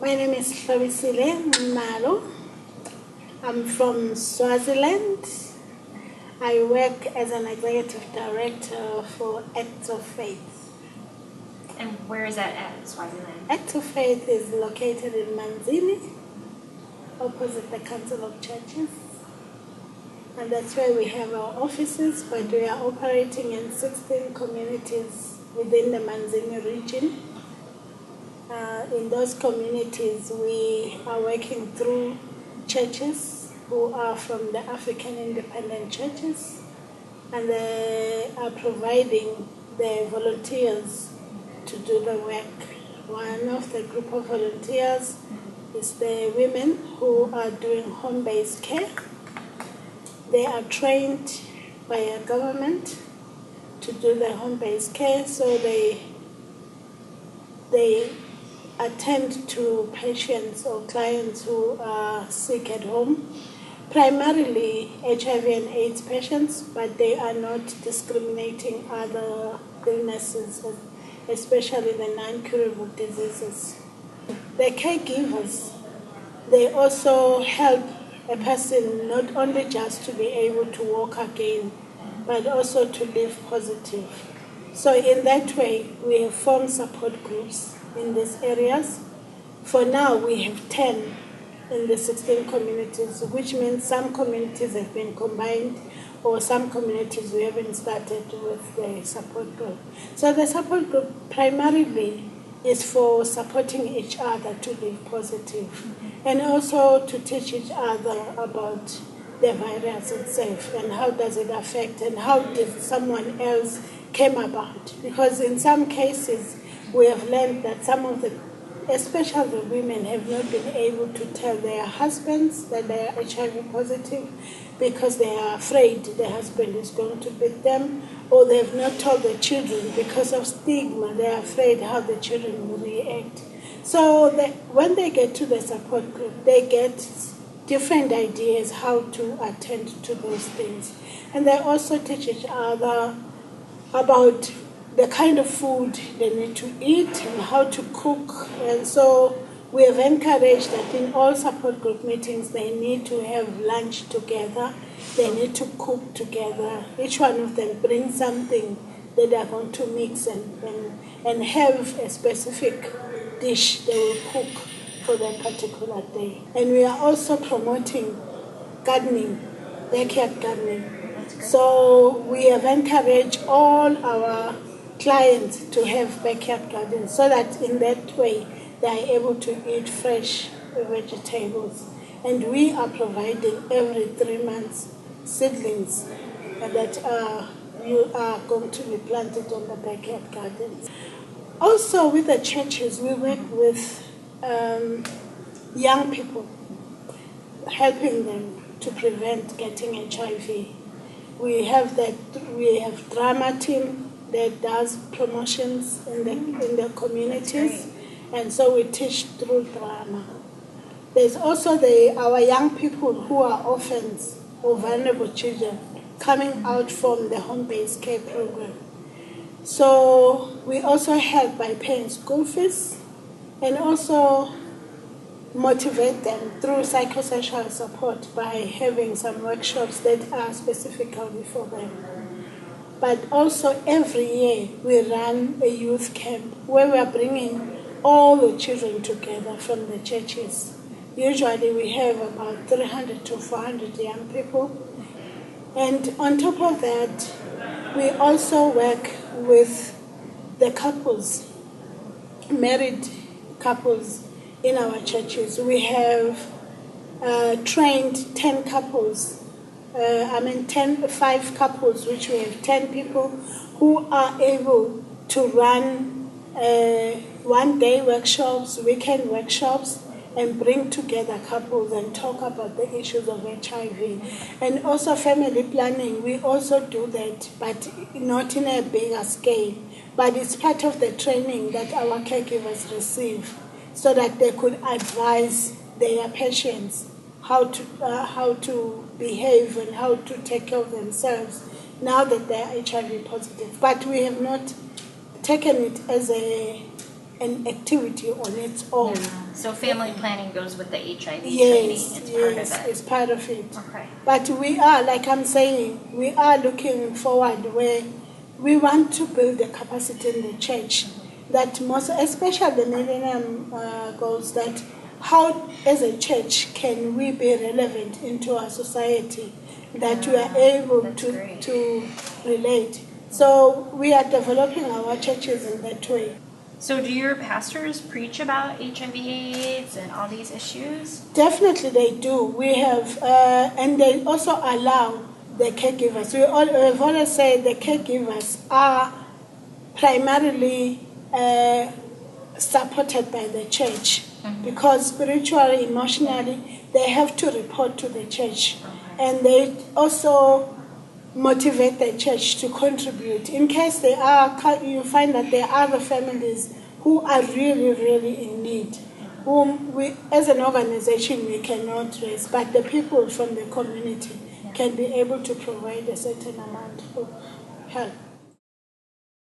My name is Hlobisile Nxumalo. I'm from Swaziland. I work as an executive director for Acts of Faith. And where is that at, Swaziland? Acts of Faith is located in Manzini, opposite the Council of Churches. And that's where we have our offices, but we are operating in 16 communities within the Manzini region. In those communities, we are working through churches who are from the African independent churches, and they are providing the volunteers to do the work. One of the group of volunteers is the women who are doing home-based care. They are trained by a government to do the home-based care, so they attend to patients or clients who are sick at home, primarily HIV and AIDS patients, but they are not discriminating other illnesses, especially the non-curable diseases. The caregivers, they also help a person not only just to be able to walk again, but also to live positive. So in that way, we have formed support groups in these areas. For now, we have 10 in the 16 communities, which means some communities have been combined, or some communities we haven't started with the support group. So the support group primarily is for supporting each other to live positive, and also to teach each other about the virus itself and how does it affect and how did someone else came about. Because in some cases, we have learned that some of the, especially the women, have not been able to tell their husbands that they are HIV positive because they are afraid the husband is going to beat them, or they have not told the children because of stigma. They are afraid how the children will react. So when they get to the support group, they get different ideas how to attend to those things. And they also teach each other about the kind of food they need to eat and how to cook. And so we have encouraged that in all support group meetings, they need to have lunch together. They need to cook together. Each one of them brings something that they are going to mix and have a specific dish they will cook for that particular day. And we are also promoting gardening, backyard gardening. So we have encouraged all our clients to have backyard gardens, so that in that way they are able to eat fresh vegetables. And we are providing every 3 months seedlings that you are going to be planted on the backyard gardens. Also with the churches, we work with young people, helping them to prevent getting HIV. We have drama team that does promotions in the communities, and so we teach through drama. There's also our young people who are orphans or vulnerable children coming out from the home-based care program. So we also help by paying school fees and also motivate them through psychosocial support by having some workshops that are specifically for them. But also every year we run a youth camp where we are bringing all the children together from the churches. Usually we have about 300 to 400 young people. And on top of that, we also work with the couples, married couples in our churches. We have trained 10 couples. 5 couples, which we have 10 people who are able to run one-day workshops, weekend workshops, and bring together couples and talk about the issues of HIV. And also family planning, we also do that, but not in a bigger scale. But it's part of the training that our caregivers receive so that they could advise their patients how to behave and how to take care of themselves now that they are HIV positive. But we have not taken it as a an activity on its own. So family planning goes with the HIV training. Yes, It's part of it. It's part of it. Okay. But we are, like I'm saying, we are looking forward where we want to build the capacity in the church, that most, especially the Millennium Goals, that how as a church can we be relevant into our society, that we are able to relate. So we are developing our churches in that way. So do your pastors preach about HIV/AIDS and all these issues? Definitely they do. We have, and they also allow the caregivers. We've always said the caregivers are primarily supported by the church, because spiritually, emotionally, they have to report to the church. And they also motivate the church to contribute. In case they are, you find that there are other families who are really, really in need, whom we, as an organization, we cannot raise, but the people from the community can be able to provide a certain amount of help.